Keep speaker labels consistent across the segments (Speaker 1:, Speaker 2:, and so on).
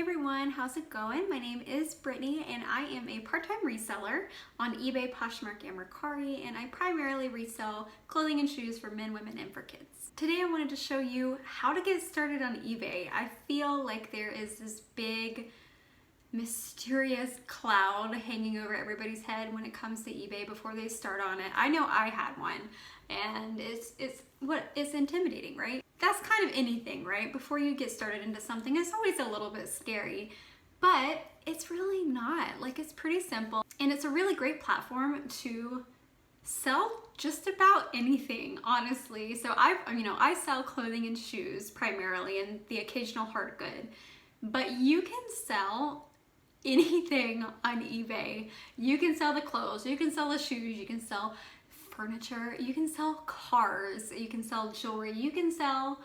Speaker 1: everyone, how's it going? My name is Brittany and I am a part-time reseller on eBay, Poshmark, and MERCARI, and I primarily resell clothing and shoes for men, women, and for kids. Today I wanted to show you how to get started on eBay. I feel like there is this big mysterious cloud hanging over everybody's head when it comes to eBay before they start on it. I know I had one, and it's intimidating, right? That's kind of anything, right? Before you get started into something, it's always a little bit scary, but it's really not. Like, it's pretty simple, and it's a really great platform to sell just about anything, honestly. So I sell clothing and shoes primarily, and the occasional hard good, but you can sell anything on eBay. You can sell the clothes, you can sell the shoes, you can sell furniture, you can sell cars, you can sell jewelry, you can sell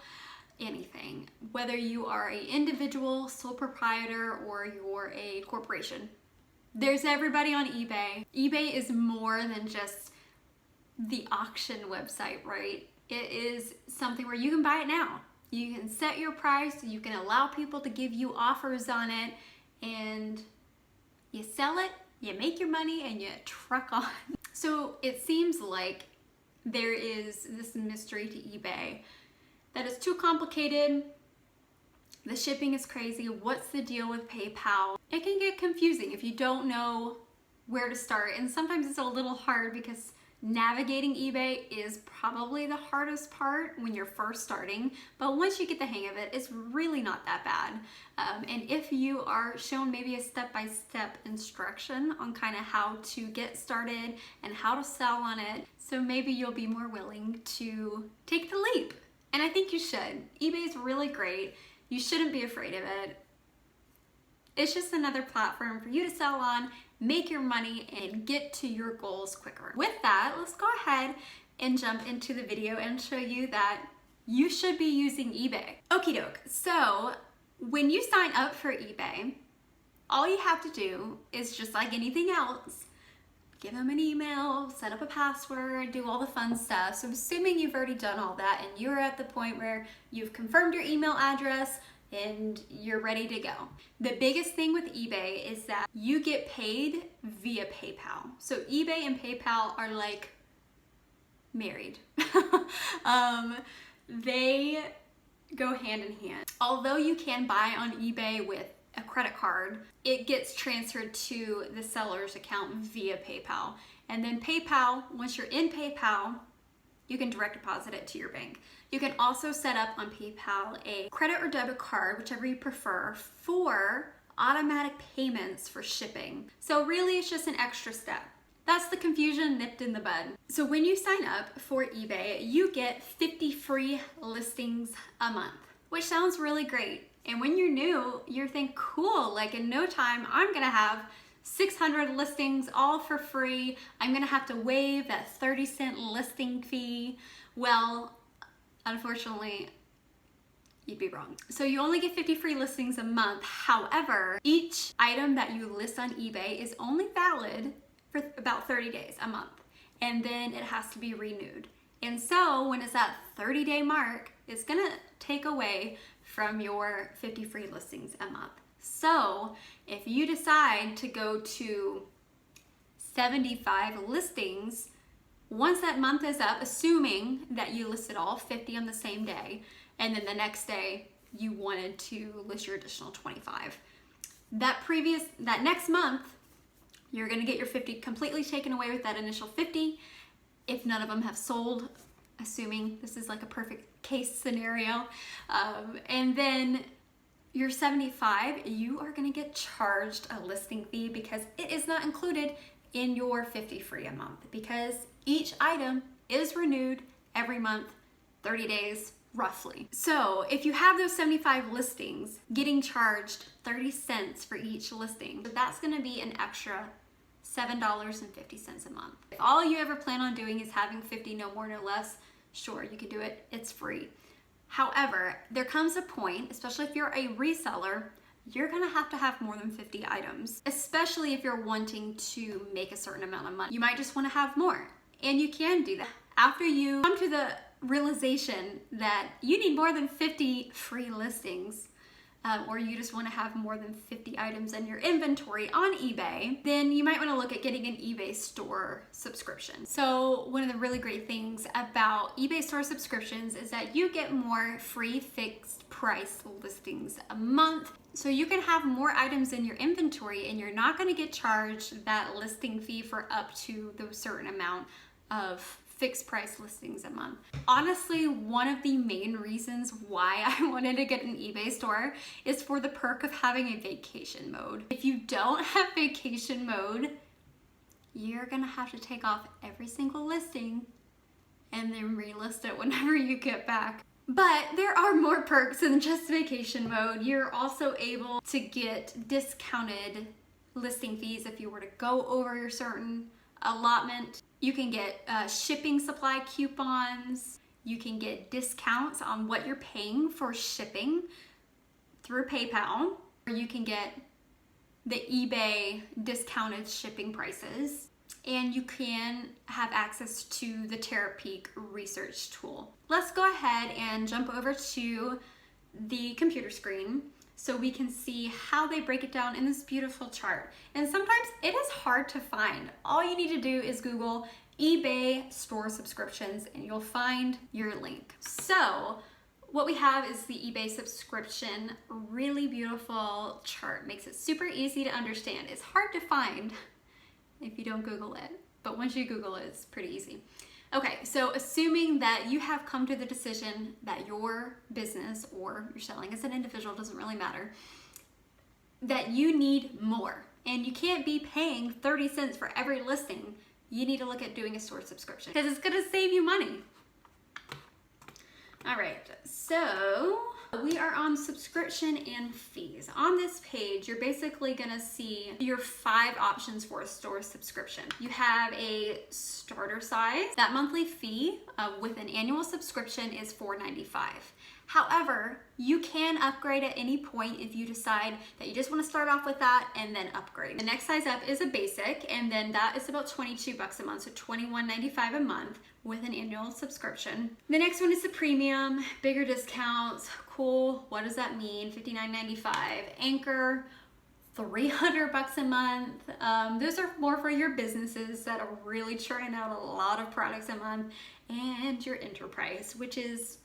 Speaker 1: anything, whether you are an individual sole proprietor or you're a corporation. There's everybody on eBay. eBay is more than just the auction website, right? It is something where you can buy it now. You can set your price, you can allow people to give you offers on it, and you sell it, you make your money, and you truck on. So it seems like there is this mystery to eBay that is too complicated. The shipping is crazy. What's the deal with PayPal? It can get confusing if you don't know where to start, and sometimes it's a little hard because navigating eBay is probably the hardest part when you're first starting, but once you get the hang of it, it's really not that bad. And if you are shown maybe a step-by-step instruction on kind of how to get started and how to sell on it, so maybe you'll be more willing to take the leap. And I think you should. eBay is really great. You shouldn't be afraid of it. It's just another platform for you to sell on, make your money, and get to your goals quicker. With that, let's go ahead and jump into the video and show you that you should be using eBay. Okie doke. So when you sign up for eBay, all you have to do is, just like anything else, give them an email, set up a password, do all the fun stuff. So assuming you've already done all that and you're at the point where you've confirmed your email address and you're ready to go. The biggest thing with eBay is that you get paid via PayPal. So eBay and PayPal are like married. They go hand in hand. Although you can buy on eBay with a credit card, it gets transferred to the seller's account via PayPal. And then PayPal, once you're in PayPal, you can direct deposit it to your bank. You can also set up on PayPal a credit or debit card, whichever you prefer, for automatic payments for shipping. So really, it's just an extra step. That's the confusion nipped in the bud. So when you sign up for eBay, you get 50 free listings a month, which sounds really great. And when you're new, you're thinking, cool, like in no time, I'm gonna have 600 listings all for free. I'm gonna have to waive that 30-cent listing fee. Well, unfortunately, you'd be wrong. So you only get 50 free listings a month. However, each item that you list on eBay is only valid for about 30 days, a month. And then it has to be renewed. And so when it's that 30-day mark, it's gonna take away from your 50 free listings a month. So if you decide to go to 75 listings, once that month is up, assuming that you listed all 50 on the same day, and then the next day you wanted to list your additional 25, that next month, you're gonna get your 50 completely taken away with that initial 50 if none of them have sold, assuming this is like a perfect case scenario. And then your 75, you are gonna get charged a listing fee because it is not included in your 50 free a month, because each item is renewed every month, 30 days roughly. So if you have those 75 listings, getting charged 30 cents for each listing, that's gonna be an extra $7.50 a month. If all you ever plan on doing is having 50, no more, no less, sure, you can do it, it's free. However, there comes a point, especially if you're a reseller, you're gonna have to have more than 50 items, especially if you're wanting to make a certain amount of money. You might just wanna have more, and you can do that. After you come to the realization that you need more than 50 free listings, or you just want to have more than 50 items in your inventory on eBay, then you might want to look at getting an eBay store subscription. So one of the really great things about eBay store subscriptions is that you get more free fixed price listings a month. So you can have more items in your inventory and you're not going to get charged that listing fee for up to the certain amount of fixed price listings a month. Honestly, one of the main reasons why I wanted to get an eBay store is for the perk of having a vacation mode. If you don't have vacation mode, you're gonna have to take off every single listing and then relist it whenever you get back. But there are more perks than just vacation mode. You're also able to get discounted listing fees if you were to go over your certain allotment. You can get shipping supply coupons. You can get discounts on what you're paying for shipping through PayPal. Or you can get the eBay discounted shipping prices. And you can have access to the Terapeak research tool. Let's go ahead and jump over to the computer screen so we can see how they break it down in this beautiful chart. And sometimes it is hard to find. All you need to do is Google eBay store subscriptions and you'll find your link. So what we have is the eBay subscription, really beautiful chart. Makes it super easy to understand. It's hard to find if you don't Google it, but once you Google it, it's pretty easy. Okay, so assuming that you have come to the decision that your business, or you're selling as an individual, doesn't really matter, that you need more and you can't be paying 30 cents for every listing, you need to look at doing a store subscription because it's gonna save you money. All right, so we are on subscription and fees. On this page, you're basically gonna see your 5 options for a store subscription. You have a starter size. That monthly fee with an annual subscription is $4.95. However, you can upgrade at any point if you decide that you just wanna start off with that and then upgrade. The next size up is a basic, and then that is about 22 bucks a month, so $21.95 a month with an annual subscription. The next one is the premium, bigger discounts, cool, what does that mean? $59.95. Anchor, 300 bucks a month. Those are more for your businesses that are really churning out a lot of products a month, and your enterprise, which is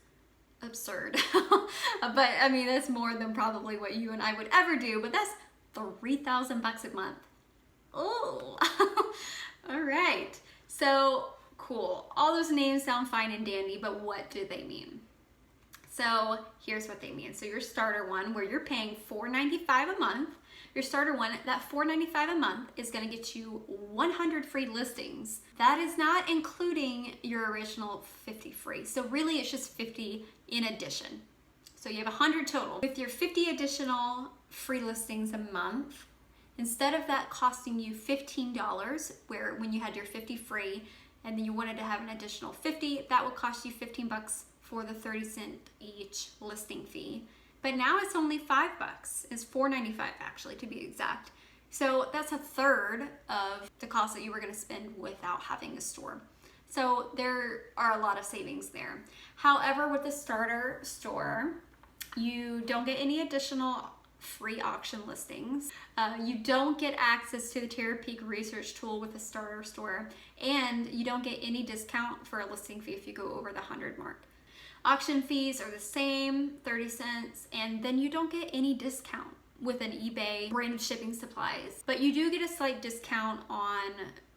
Speaker 1: absurd. But I mean, that's more than probably what you and I would ever do, but that's 3,000 bucks a month. Oh, all right. So cool. All those names sound fine and dandy, but what do they mean? So here's what they mean. So your starter one, where you're paying $4.95 a month, your starter one, that $4.95 a month is gonna get you 100 free listings. That is not including your original 50 free. So really it's just 50 in addition. So you have 100 total. With your 50 additional free listings a month, instead of that costing you $15, where when you had your 50 free and then you wanted to have an additional 50, that would cost you 15 bucks for the 30-cent each listing fee. But now it's only $5. It's $4.95 actually, to be exact. So that's a third of the cost that you were gonna spend without having a store. So there are a lot of savings there. However, with the starter store, you don't get any additional free auction listings. You don't get access to the Terapeak research tool with the starter store, and you don't get any discount for a listing fee if you go over the 100 mark. Auction fees are the same, 30 cents, and then you don't get any discount with an eBay branded shipping supplies, but you do get a slight discount on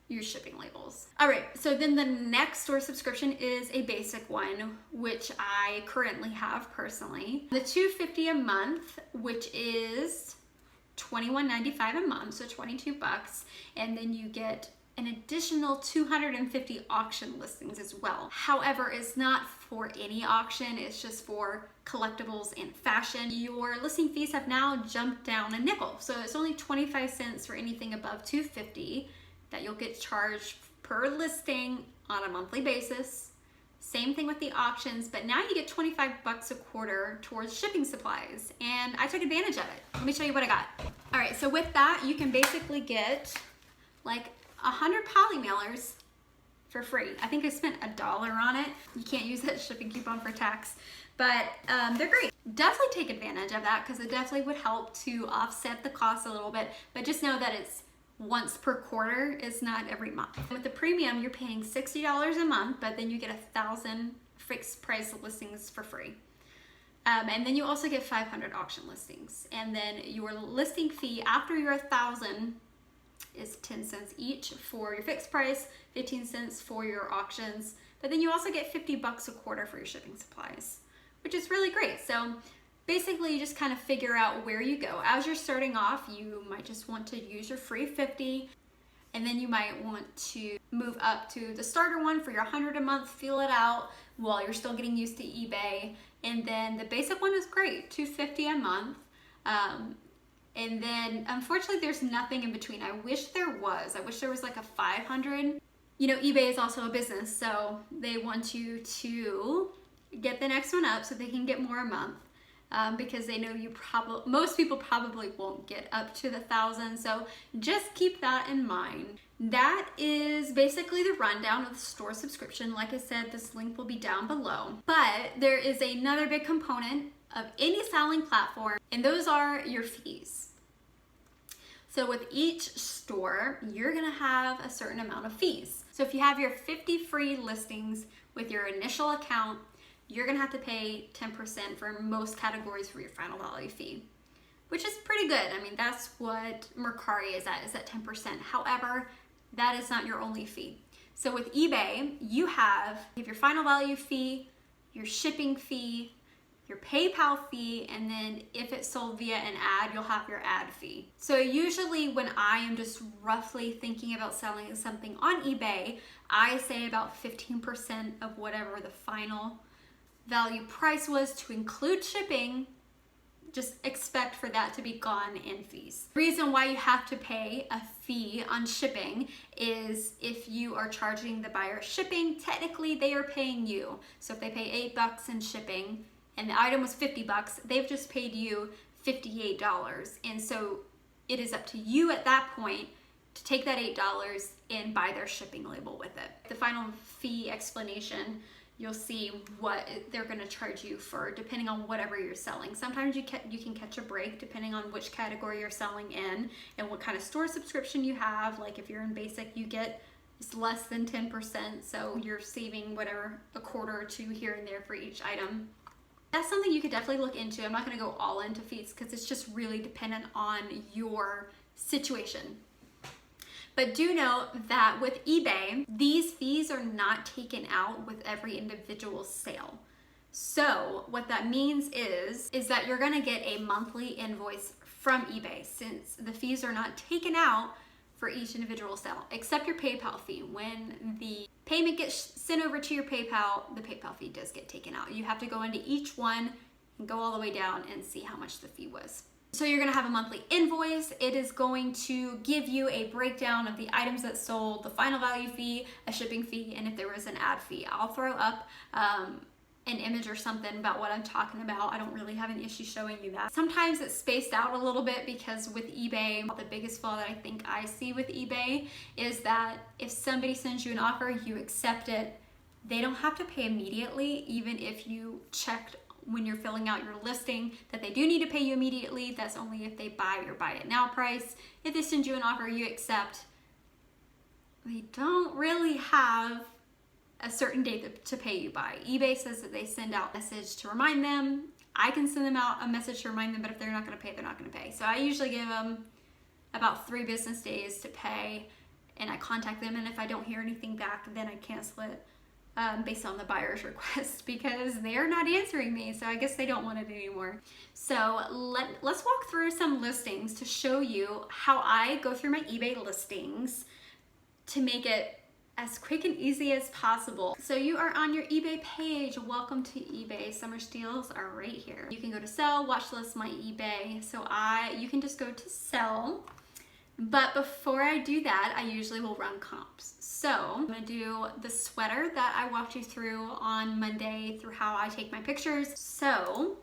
Speaker 1: your shipping labels. All right, so then the next store subscription is a basic one, which I currently have personally. The $2.50 a month, which is $21.95 a month, so 22 bucks, and then you get an additional 250 auction listings as well. However, it's not for any auction, it's just for collectibles and fashion. Your listing fees have now jumped down a nickel, so it's only 25 cents for anything above $2.50 that you'll get charged per listing on a monthly basis. Same thing with the auctions, but now you get 25 bucks a quarter towards shipping supplies, and I took advantage of it. Let me show you what I got. All right, so with that, you can basically get like 100 poly mailers for free. I think I spent $1 on it. You can't use that shipping coupon for tax, but they're great. Definitely take advantage of that because it definitely would help to offset the cost a little bit, but just know that it's once per quarter, it's not every month. With the premium, you're paying $60 a month, but then you get 1,000 fixed price listings for free. And then you also get 500 auction listings. And then your listing fee after your 1,000 is 10 cents each for your fixed price, 15 cents for your auctions. But then you also get $50 a quarter for your shipping supplies, which is really great. So basically you just kind of figure out where you go. As you're starting off, you might just want to use your free 50, and then you might want to move up to the starter one for your 100 a month, feel it out while you're still getting used to eBay. And then the basic one is great, $250 a month. And then unfortunately there's nothing in between. I wish there was like a 500. You know, eBay is also a business, so they want you to get the next one up so they can get more a month. Because they know most people probably won't get up to the 1,000, so just keep that in mind. That is basically the rundown of the store subscription. Like I said, this link will be down below. But there is another big component of any selling platform, and those are your fees. So with each store, you're gonna have a certain amount of fees. So if you have your 50 free listings with your initial account, you're gonna have to pay 10% for most categories for your final value fee, which is pretty good. I mean, that's what MERCARI is at 10%. However, that is not your only fee. So with eBay, you have your final value fee, your shipping fee, your PayPal fee, and then if it's sold via an ad, you'll have your ad fee. So usually when I am just roughly thinking about selling something on eBay, I say about 15% of whatever the final value price was to include shipping. Just expect for that to be gone in fees. The reason why you have to pay a fee on shipping is if you are charging the buyer shipping, technically they are paying you. So if they pay $8 in shipping and the item was $50, they've just paid you $58. And so it is up to you at that point to take that $8 and buy their shipping label with it. The final fee explanation, you'll see what they're gonna charge you for depending on whatever you're selling. Sometimes you can catch a break depending on which category you're selling in and what kind of store subscription you have. Like if you're in basic, you get less than 10%, so you're saving whatever, a quarter or two here and there for each item. That's something you could definitely look into. I'm not gonna go all into fees because it's just really dependent on your situation. But do know that with eBay, these fees are not taken out with every individual sale. So what that means is that you're gonna get a monthly invoice from eBay since the fees are not taken out for each individual sale, except your PayPal fee. When the payment gets sent over to your PayPal, the PayPal fee does get taken out. You have to go into each one and go all the way down and see how much the fee was. So you're gonna have a monthly invoice. It is going to give you a breakdown of the items that sold, the final value fee, a shipping fee, and if there was an ad fee. I'll throw up an image or something about what I'm talking about. I don't really have an issue showing you that. Sometimes it's spaced out a little bit because with eBay, the biggest flaw that I think I see with eBay is that if somebody sends you an offer, you accept it, they don't have to pay immediately, even if you checked when you're filling out your listing that they do need to pay you immediately. That's only if they buy your buy it now price. If they send you an offer, you accept. They don't really have a certain date to pay you by. eBay says that they send out a message to remind them. I can send them out a message to remind them, but if they're not gonna pay, they're not gonna pay. So I usually give them about 3 business days to pay, and I contact them, and if I don't hear anything back, then I cancel it based on the buyer's request because they're not answering me, so I guess they don't want it anymore. So let's walk through some listings to show you how I go through my eBay listings to make it as quick and easy as possible. So you are on your eBay page. Welcome to eBay. Summer steals are right here. You can go to sell, watch list, my eBay. So you can just go to sell. But before I do that, I usually will run comps. So I'm gonna do the sweater that I walked you through on Monday through how I take my pictures. So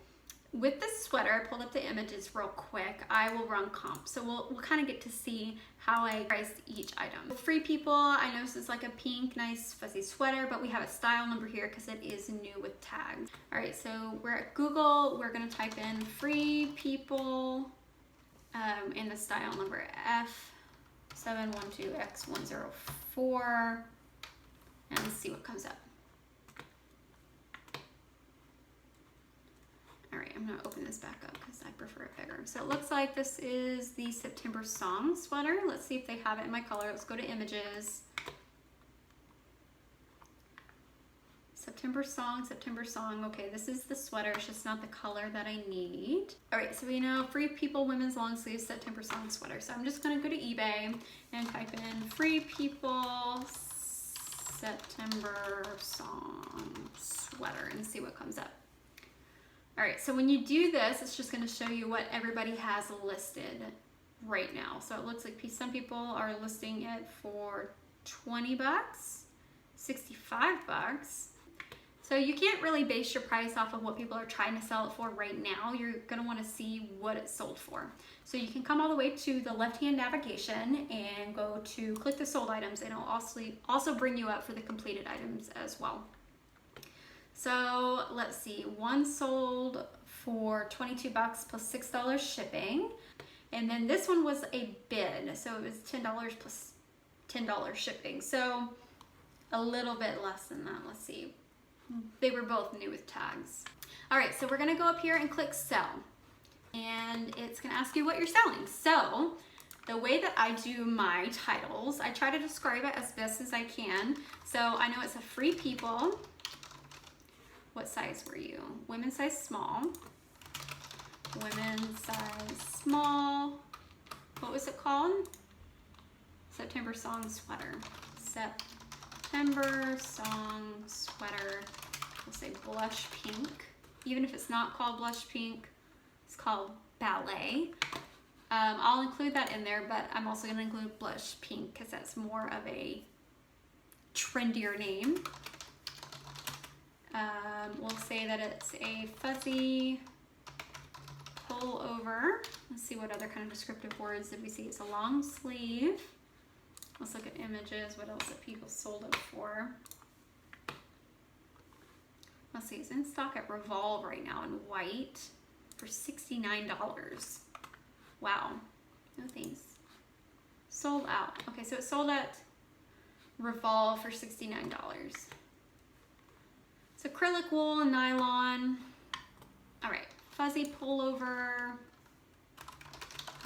Speaker 1: with this sweater, I pulled up the images real quick. I will run comp, so we'll kind of get to see how I priced each item. Free People, I know this is like a pink, nice fuzzy sweater, but we have a style number here because it is new with tags. All right, so we're at Google. We're gonna type in Free People in the style number F712X104 and see what comes up. All right, I'm gonna open this back up because I prefer it bigger. So it looks like this is the September Song sweater. Let's see if they have it in my color. Let's go to images. September Song. Okay, this is the sweater. It's just not the color that I need. All right, so we know Free People women's long sleeve September Song sweater. So I'm just gonna go to eBay and type in Free People September Song sweater and see what comes up. All right, so when you do this, it's just gonna show you what everybody has listed right now. So it looks like some people are listing it for 20 bucks, 65 bucks. So you can't really base your price off of what people are trying to sell it for right now. You're gonna wanna see what it's sold for. So you can come all the way to the left-hand navigation and go to click the sold items, and it'll also bring you up for the completed items as well. So let's see, one sold for 22 bucks plus $6 shipping. And then this one was a bid, so it was $10 plus $10 shipping. So a little bit less than that, let's see. They were both new with tags. All right, so we're gonna go up here and click sell. And it's gonna ask you what you're selling. So the way that I do my titles, I try to describe it as best as I can. So I know it's a Free People. What size were you? Women's size small. Women's size small. What was it called? September Song sweater. September Song sweater. We'll say blush pink. Even if it's not called blush pink, it's called ballet. I'll include that in there, but I'm also gonna include blush pink because that's more of a trendier name. We'll say that it's a fuzzy pullover. Let's see what other kind of descriptive words did we see. It's a long sleeve. Let's look at images, what else that people sold it for. Let's see, it's in stock at Revolve right now in white for $69. Wow, no thanks. Sold out. Okay, so it sold at Revolve for $69. It's acrylic wool and nylon. All right, fuzzy pullover,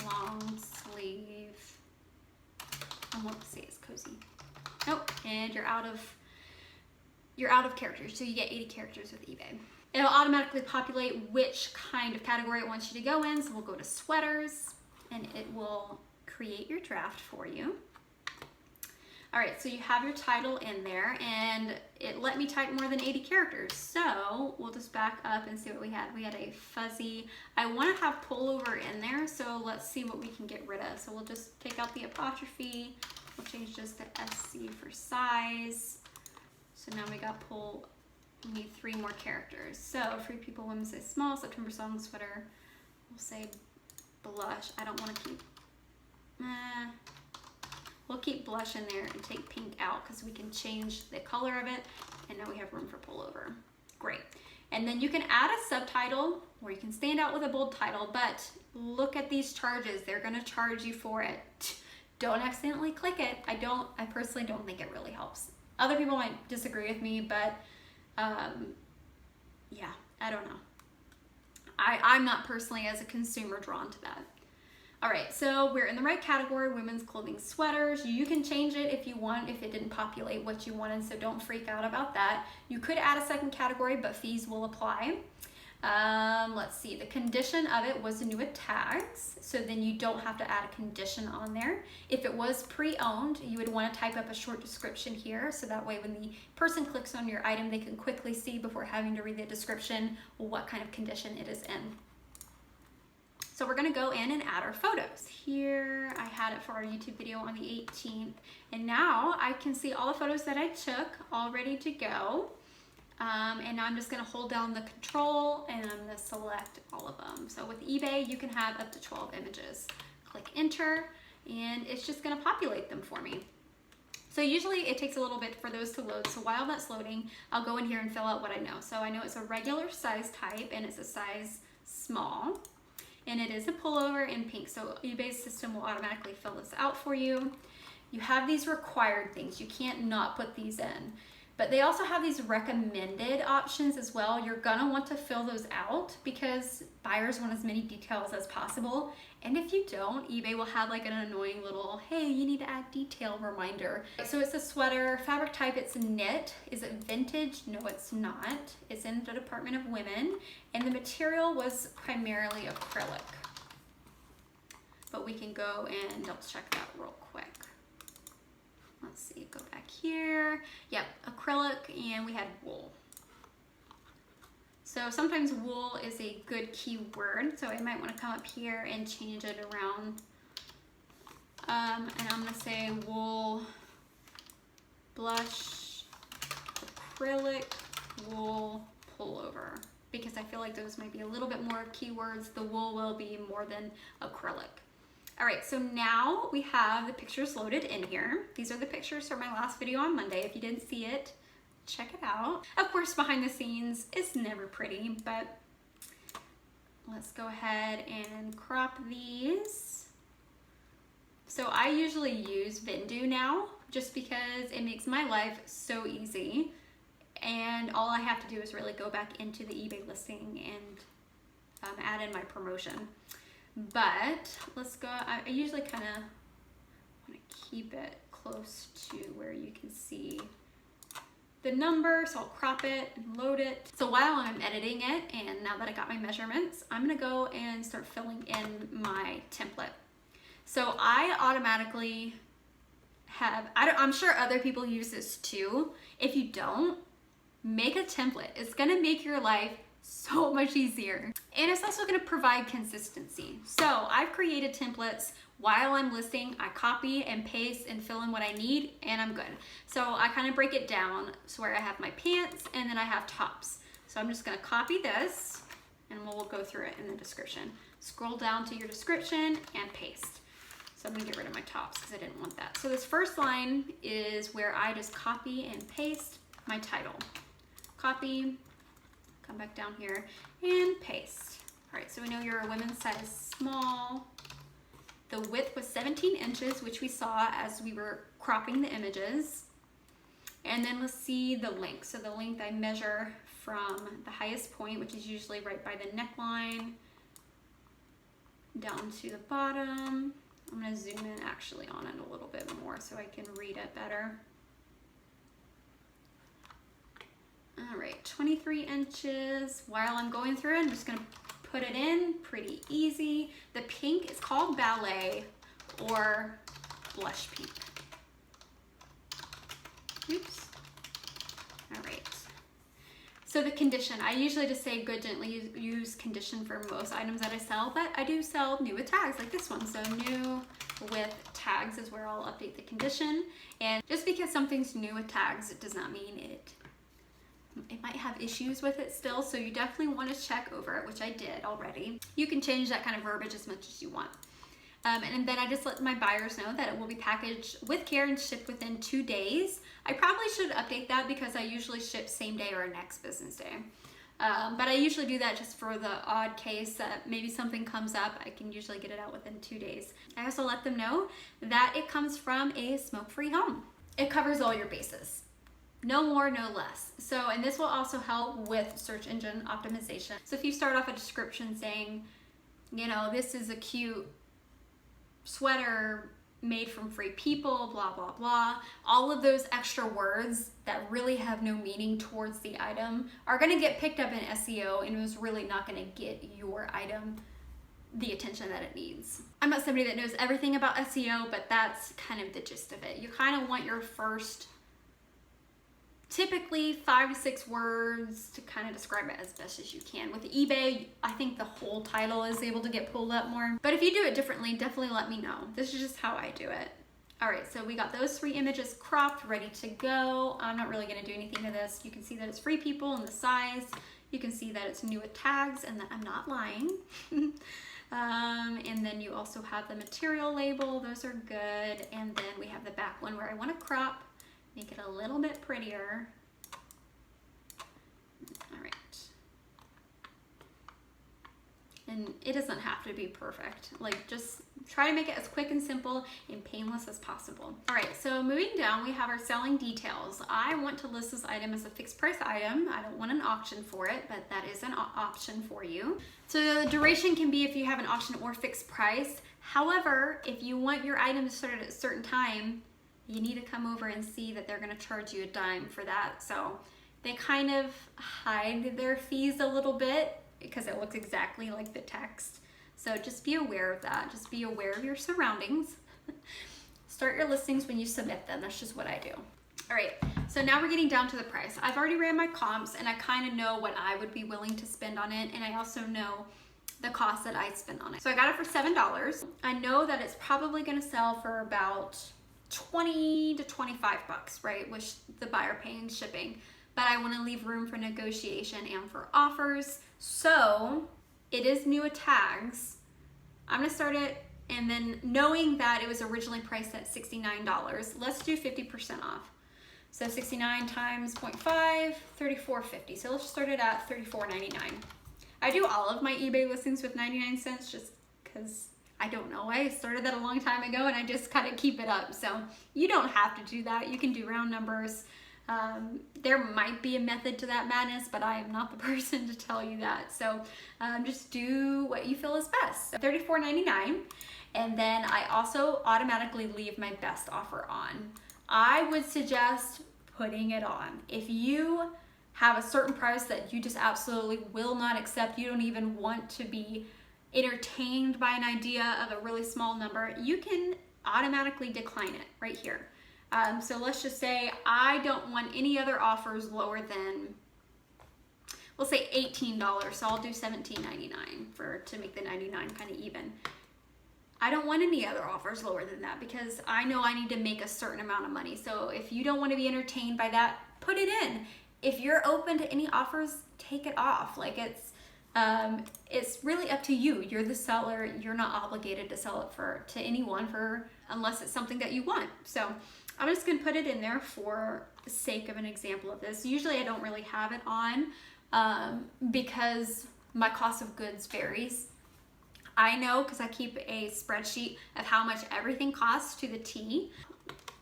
Speaker 1: long sleeve. I won't say it's cozy. Nope, and you're out of characters, so you get 80 characters with eBay. It'll automatically populate which kind of category it wants you to go in. So we'll go to sweaters, and it will create your draft for you. All right, so you have your title in there, and it let me type more than 80 characters. So we'll just back up and see what we had. We had a fuzzy, I wanna have pullover in there, so let's see what we can get rid of. So we'll just take out the apostrophe. We'll change this to SC for size. So now we got pull, we need 3 more characters. So Free People, women's size small, September Song sweater. We'll say blush. I don't wanna keep, we'll keep blush in there and take pink out because we can change the color of it, and now we have room for pullover. Great. And then you can add a subtitle, or you can stand out with a bold title, but look at these charges. They're gonna charge you for it. Don't accidentally click it. I personally don't think it really helps. Other people might disagree with me, but yeah, I don't know. I'm not personally, as a consumer, drawn to that. All right, so we're in the right category, women's clothing sweaters. You can change it if you want, if it didn't populate what you wanted, so don't freak out about that. You could add a second category, but fees will apply. Let's see, the condition of it was new with tags, so then you don't have to add a condition on there. If it was pre-owned, you would want to type up a short description here, so that way when the person clicks on your item, they can quickly see before having to read the description what kind of condition it is in. So we're gonna go in and add our photos. Here, I had it for our YouTube video on the 18th, and now I can see all the photos that I took all ready to go. And now I'm just gonna hold down the control and I'm gonna select all of them. So with eBay, you can have up to 12 images. Click enter, and it's just gonna populate them for me. So usually it takes a little bit for those to load. So while that's loading, I'll go in here and fill out what I know. So I know it's a regular size type and it's a size small, and it is a pullover in pink. So eBay's system will automatically fill this out for you. You have these required things. You can't not put these in. But they also have these recommended options as well. You're gonna want to fill those out because buyers want as many details as possible. And if you don't, eBay will have like an annoying little, hey, you need to add detail reminder. So it's a sweater, fabric type, it's knit. Is it vintage? No, it's not. It's in the Department of Women. And the material was primarily acrylic. But we can go and double check that real quick. Let's see, go back here. Yep, acrylic, and we had wool. So sometimes wool is a good keyword, so I might want to come up here and change it around. And I'm going to say wool, blush, acrylic, wool, pullover, because I feel like those might be a little bit more keywords. The wool will be more than acrylic. All right, so now we have the pictures loaded in here. These are the pictures from my last video on Monday. If you didn't see it, check it out. Of course, behind the scenes, it's never pretty, but let's go ahead and crop these. So I usually use Vendu now, just because it makes my life so easy. And all I have to do is really go back into the eBay listing and add in my promotion. But let's go, I usually kind of want to keep it close to where you can see the number, so I'll crop it and load it. So while I'm editing it, and now that I got my measurements, I'm gonna go and start filling in my template. So I automatically have, I'm sure other people use this too. If you don't, make a template. It's gonna make your life so much easier. And it's also gonna provide consistency. So I've created templates while I'm listing. I copy and paste and fill in what I need, and I'm good. So I kind of break it down so where I have my pants and then I have tops. So I'm just gonna copy this and we'll go through it in the description. Scroll down to your description and paste. So I'm gonna get rid of my tops because I didn't want that. So this first line is where I just copy and paste my title. Copy, come back down here and paste. All right, so we know you're a women's size small. The width was 17 inches, which we saw as we were cropping the images. And then let's see the length. So the length I measure from the highest point, which is usually right by the neckline, down to the bottom. I'm gonna zoom in actually on it a little bit more so I can read it better. All right, 23 inches. While I'm going through it, I'm just gonna put it in, pretty easy. The pink is called Ballet or Blush Pink. Oops. All right. So the condition, I usually just say good, gently use condition for most items that I sell, but I do sell new with tags like this one. So new with tags is where I'll update the condition. And just because something's new with tags, it does not mean it might have issues with it still, so you definitely want to check over it, which I did already. You can change that kind of verbiage as much as you want. And then I just let my buyers know that it will be packaged with care and shipped within 2 days. I probably should update that because I usually ship same day or next business day. But I usually do that just for the odd case that maybe something comes up. I can usually get it out within 2 days. I also let them know that it comes from a smoke-free home. It covers all your bases. No more, no less. So, and this will also help with search engine optimization. So if you start off a description saying, you know, this is a cute sweater made from free people, blah, blah, blah. All of those extra words that really have no meaning towards the item are gonna get picked up in SEO, and it was really not gonna get your item the attention that it needs. I'm not somebody that knows everything about SEO, but that's kind of the gist of it. You kind of want your first typically 5 to 6 words to kind of describe it as best as you can. With eBay, I think the whole title is able to get pulled up more. But if you do it differently, definitely let me know. This is just how I do it. All right, so we got those 3 images cropped, ready to go. I'm not really gonna do anything to this. You can see that it's free people and the size. You can see that it's new with tags and that I'm not lying. And then you also have the material label. Those are good. And then we have the back one where I wanna crop, make it a little bit prettier. All right. And it doesn't have to be perfect. Like, just try to make it as quick and simple and painless as possible. All right, so moving down, we have our selling details. I want to list this item as a fixed price item. I don't want an auction for it, but that is an option for you. So the duration can be if you have an auction or fixed price. However, if you want your item to start at a certain time, you need to come over and see that they're gonna charge you a dime for that. So they kind of hide their fees a little bit because it looks exactly like the text. So just be aware of that. Just be aware of your surroundings. Start your listings when you submit them. That's just what I do. All right, so now we're getting down to the price. I've already ran my comps and I kind of know what I would be willing to spend on it, and I also know the cost that I spent on it. So I got it for $7. I know that it's probably gonna sell for about 20 to 25 bucks, right? With the buyer paying shipping. But I wanna leave room for negotiation and for offers. So it is new with tags. I'm gonna start it, and then knowing that it was originally priced at $69, let's do 50% off. So 69 times 0.5, $34.50. So let's start it at $34.99. I do all of my eBay listings with 99 cents just because I don't know. I started that a long time ago and I just kind of keep it up. So you don't have to do that. You can do round numbers. There might be a method to that madness, but I am not the person to tell you that. So just do what you feel is best. $34.99. And then I also automatically leave my best offer on. I would suggest putting it on. If you have a certain price that you just absolutely will not accept, you don't even want to be entertained by an idea of a really small number, you can automatically decline it right here. So let's just say I don't want any other offers lower than, we'll say $18. So I'll do $17.99 to make the 99 kind of even. I don't want any other offers lower than that because I know I need to make a certain amount of money. So if you don't want to be entertained by that, put it in. If you're open to any offers, take it off. Like it's really up to you. You're the seller. You're not obligated to sell it to anyone unless it's something that you want. So I'm just gonna put it in there for the sake of an example of this. Usually I don't really have it on because my cost of goods varies. I know because I keep a spreadsheet of how much everything costs to the T.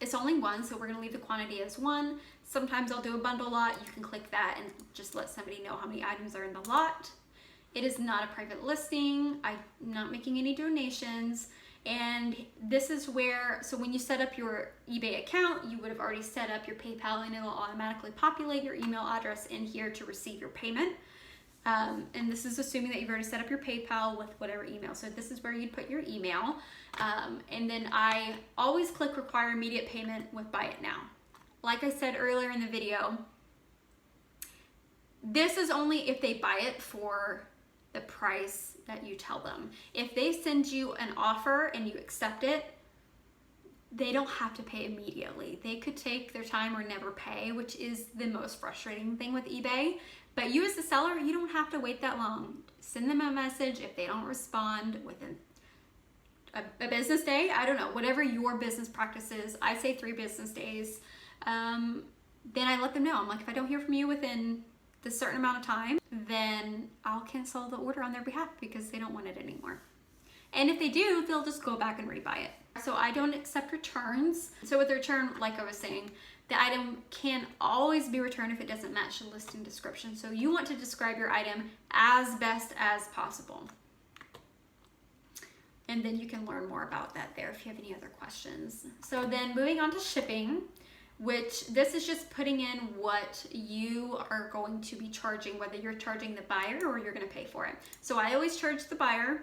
Speaker 1: It's only one, so we're gonna leave the quantity as 1. Sometimes I'll do a bundle lot. You can click that and just let somebody know how many items are in the lot. It is not a private listing. I'm not making any donations. And this is where, so when you set up your eBay account, you would have already set up your PayPal and it'll automatically populate your email address in here to receive your payment. And this is assuming that you've already set up your PayPal with whatever email. So this is where you'd put your email. And then I always click require immediate payment with buy it now. Like I said earlier in the video, this is only if they buy it for the price that you tell them. If they send you an offer and you accept it, they don't have to pay immediately. They could take their time or never pay, which is the most frustrating thing with eBay. But you as the seller, you don't have to wait that long. Send them a message. If they don't respond within a business day, I don't know, whatever your business practice is, I say 3 business days, then I let them know. I'm like, if I don't hear from you within the certain amount of time, then I'll cancel the order on their behalf because they don't want it anymore. And if they do, they'll just go back and rebuy it. So I don't accept returns. So with the return, like I was saying, the item can always be returned if it doesn't match the listing description. So you want to describe your item as best as possible. And then you can learn more about that there if you have any other questions. So then moving on to shipping, which this is just putting in what you are going to be charging, whether you're charging the buyer or you're gonna pay for it. So I always charge the buyer.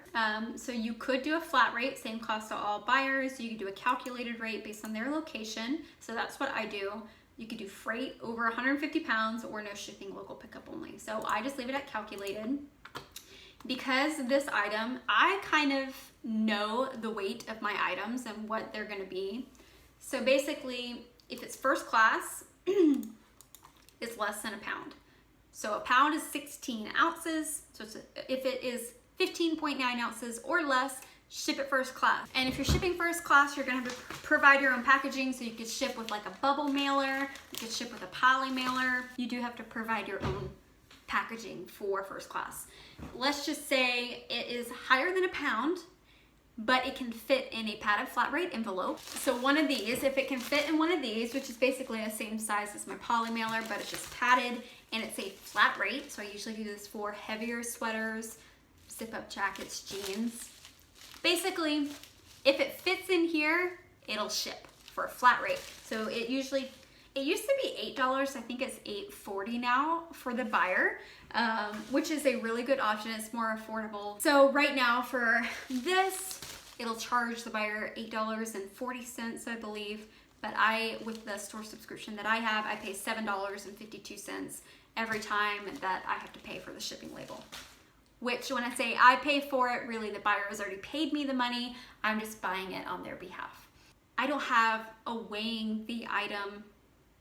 Speaker 1: So you could do a flat rate, same cost to all buyers. You could do a calculated rate based on their location. So that's what I do. You could do freight over 150 pounds or no shipping, local pickup only. So I just leave it at calculated. Because this item, I kind of know the weight of my items and what they're gonna be. So basically, if it's first class, it's less than a pound. So a pound is 16 ounces. So if it is 15.9 ounces or less, ship it first class. And if you're shipping first class, you're gonna have to provide your own packaging. So you could ship with like a bubble mailer, you could ship with a poly mailer. You do have to provide your own packaging for first class. Let's just say it is higher than a pound, but it can fit in a padded flat rate envelope. So one of these, if it can fit in one of these, which is basically the same size as my poly mailer, but it's just padded and it's a flat rate. So I usually do this for heavier sweaters, zip-up jackets, jeans. Basically, if it fits in here, it'll ship for a flat rate. So it used to be $8. I think it's $8.40 now for the buyer, which is a really good option. It's more affordable. So right now for this, it'll charge the buyer $8.40, I believe. But with the store subscription that I have, I pay $7.52 every time that I have to pay for the shipping label. Which, when I say I pay for it, really the buyer has already paid me the money. I'm just buying it on their behalf. I don't have a weighing the item,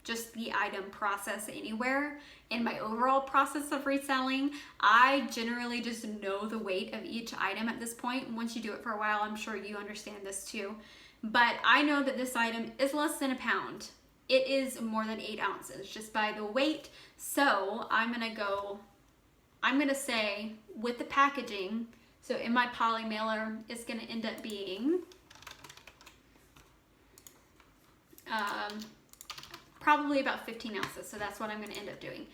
Speaker 1: just the item process anywhere in my overall process of reselling. I generally just know the weight of each item at this point. Once you do it for a while, I'm sure you understand this too. But I know that this item is less than a pound. It is more than 8 ounces just by the weight. So I'm gonna say with the packaging, so in my poly mailer, it's gonna end up being probably about 15 ounces. So that's what I'm gonna end up doing.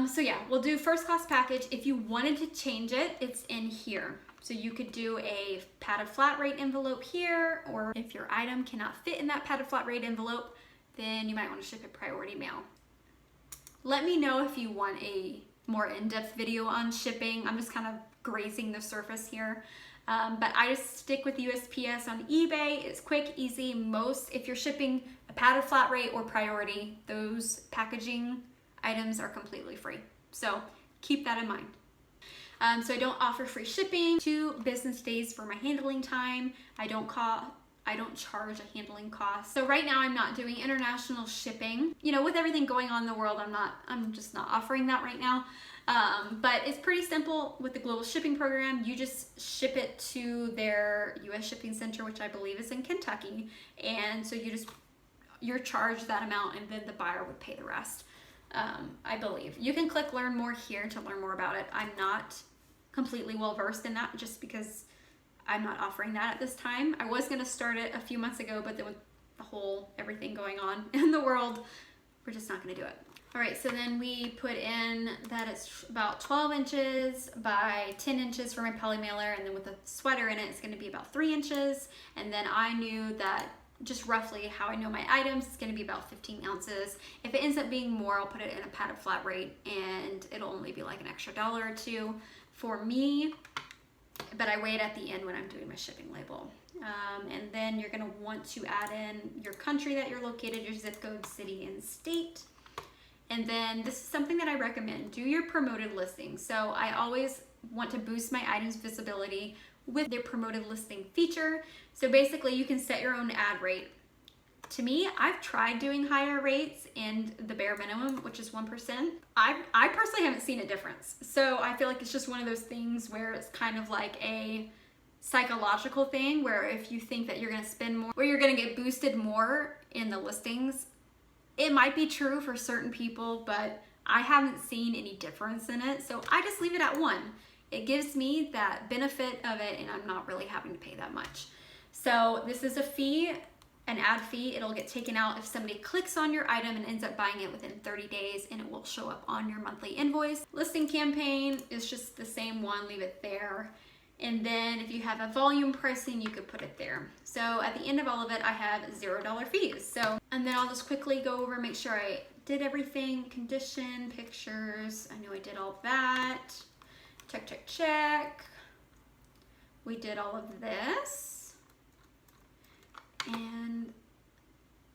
Speaker 1: So yeah, we'll do first class package. If you wanted to change it, it's in here. So you could do a padded flat rate envelope here, or if your item cannot fit in that padded flat rate envelope, then you might want to ship it priority mail. Let me know if you want a more in-depth video on shipping. I'm just kind of grazing the surface here. But I just stick with USPS on eBay. It's quick, easy. If you're shipping a padded flat rate or priority, those packaging items are completely free. So keep that in mind. So I don't offer free shipping, 2 business days for my handling time. I don't charge a handling cost. So right now I'm not doing international shipping. You know, with everything going on in the world, I'm just not offering that right now. But it's pretty simple with the global shipping program. You just ship it to their US shipping center, which I believe is in Kentucky. And so you're charged that amount and then the buyer would pay the rest. I believe. You can click learn more here to learn more about it. I'm not completely well versed in that just because I'm not offering that at this time. I was gonna start it a few months ago, but then with the whole everything going on in the world, we're just not gonna do it. All right, so then we put in that it's about 12 inches by 10 inches for my poly mailer, and then with the sweater in it, it's gonna be about 3 inches. And then I knew that just roughly how I know my items, it's gonna be about 15 ounces. If it ends up being more, I'll put it in a padded flat rate and it'll only be like an extra $1 or $2 for me, but I weigh it at the end when I'm doing my shipping label. And then you're gonna want to add in your country that you're located, your zip code, city, and state. And then this is something that I recommend, do your promoted listing. So I always want to boost my items visibility with their promoted listing feature. So basically you can set your own ad rate. To me, I've tried doing higher rates and the bare minimum, which is 1%. I personally haven't seen a difference. So I feel like it's just one of those things where it's kind of like a psychological thing where if you think that you're gonna spend more or you're gonna get boosted more in the listings, it might be true for certain people, but I haven't seen any difference in it. So I just leave it at 1. It gives me that benefit of it and I'm not really having to pay that much. So this is a fee, an ad fee. It'll get taken out if somebody clicks on your item and ends up buying it within 30 days and it will show up on your monthly invoice. Listing campaign is just the same one, leave it there. And then if you have a volume pricing, you could put it there. So at the end of all of it, I have $0 fees. So, and then I'll just quickly go over, make sure I did everything, condition, pictures. I know I did all that. Check, check, check. We did all of this. And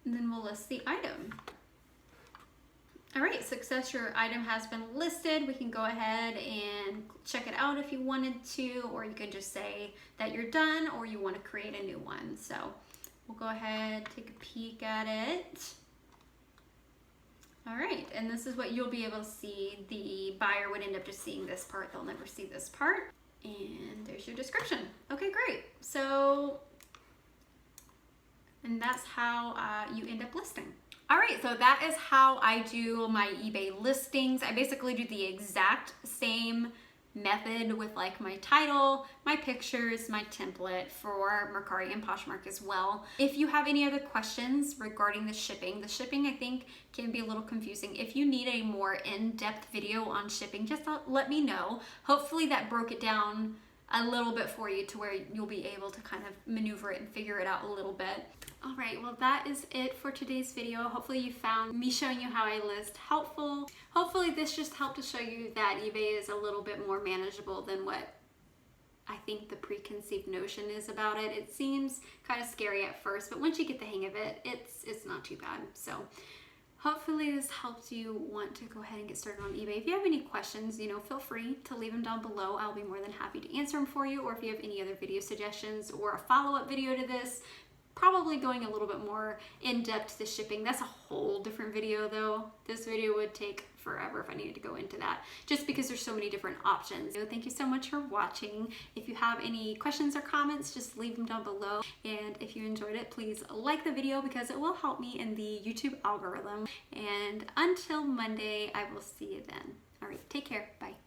Speaker 1: then we'll list the item. All right, success, your item has been listed. We can go ahead and check it out if you wanted to, or you can just say that you're done or you want to create a new one. So we'll go ahead, take a peek at it. All right, and this is what you'll be able to see. The buyer would end up just seeing this part. They'll never see this part. And there's your description. Okay, great. So, and that's how you end up listing. All right, so that is how I do my eBay listings. I basically do the exact same method with like my title, my pictures, my template for Mercari and Poshmark as well. If you have any other questions regarding the shipping I think can be a little confusing. If you need a more in-depth video on shipping, just let me know. Hopefully that broke it down a little bit for you to where you'll be able to kind of maneuver it and figure it out a little bit. All right, well that is it for today's video. Hopefully you found me showing you how I list helpful. Hopefully this just helped to show you that eBay is a little bit more manageable than what I think the preconceived notion is about it. It seems kind of scary at first, but once you get the hang of it, it's not too bad. So hopefully this helps you want to go ahead and get started on eBay. If you have any questions, feel free to leave them down below. I'll be more than happy to answer them for you. Or if you have any other video suggestions or a follow-up video to this, probably going a little bit more in-depth to shipping. That's a whole different video though. This video would take forever if I needed to go into that, just because there's so many different options. So thank you so much for watching. If you have any questions or comments, just leave them down below. And if you enjoyed it, please like the video because it will help me in the YouTube algorithm. And until Monday, I will see you then. All right, take care, bye.